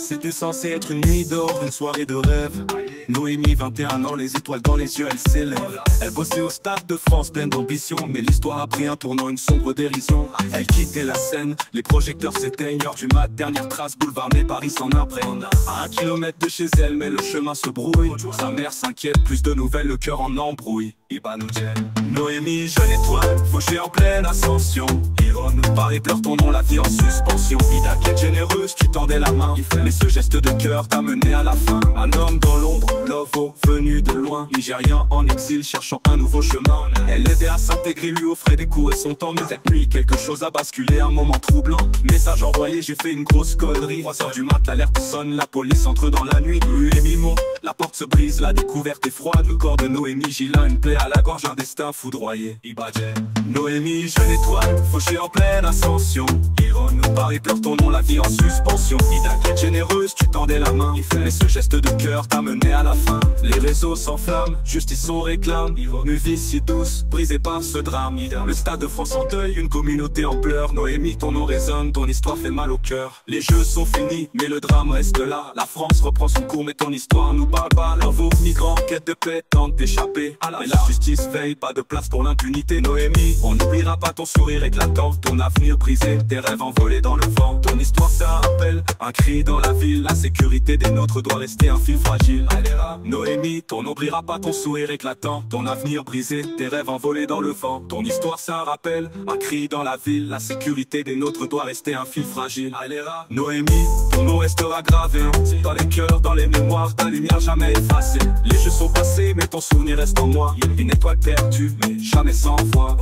C'était censé être une nuit d'or, une soirée de rêve. Noémie, 21 ans, les étoiles dans les yeux, elle s'élève. Elle bossait au Stade de France, pleine d'ambition, mais l'histoire a pris un tournant, une sombre dérision. Elle quittait la scène, les projecteurs s'éteignent, heure du mat, dernière trace, boulevard mais Paris s'en imprègne. À 1 kilomètre de chez elle, mais le chemin se brouille. Sa mère s'inquiète, plus de nouvelles, le cœur en embrouille. Noémie, jeune étoile, fauchée en pleine ascension. Iron, Paris pleure ton nom, la vie en suspension. Ida, quête généreuse, tu tendais la main, mais ce geste de cœur t'a mené à la fin. Un homme dans l'ombre, Lovo, venu de loin, Nigérien en exil, cherchant un nouveau chemin. Elle l'aidait à s'intégrer, lui offrait des cours et son temps. Mais cette nuit, quelque chose a basculé, un moment troublant. Message envoyé, j'ai fait une grosse connerie. 3 heures du mat, l'alerte sonne, la police entre dans la nuit. Noémie monte, la porte se brise, la découverte est froide. Le corps de Noémie gît là, une plaie à la gorge, un destin foudroyé. Noémie, jeune étoile, fauchée en pleine ascension. Iron, Paris pleure ton nom, la vie en suspension. Ida, quête généreuse, tu tendais la main, mais ce geste de cœur t'a mené à la fin. Les réseaux s'enflamment, justice on réclame. Une vie si douce, brisée par ce drame. Le Stade de France en deuil, une communauté en pleurs. Noémie, ton nom résonne, ton histoire fait mal au cœur. Les jeux sont finis, mais le drame reste là. La France reprend son cours, mais ton histoire nous parle pas. L'envoi migrant, quête de paix, tente d'échapper. Mais la justice veille, pas de place pour l'impunité. Noémie, on n'oubliera pas ton sourire éclatant, ton avenir brisé, tes rêves envolés dans le vent. Ton histoire c'est un rappel, un cri dans la ville. La sécurité des nôtres doit rester un fil fragile. Noémie, on n'oubliera pas ton sourire éclatant, ton avenir brisé, tes rêves envolés dans le vent. Ton histoire c'est un rappel, un cri dans la ville. La sécurité des nôtres doit rester un fil fragile. Noémie, ton nom restera gravé dans les cœurs, dans les mémoires, ta lumière jamais effacée. Les jeux sont passés, mais ton souvenir reste en moi. Une étoile perdue, mais jamais sans voix.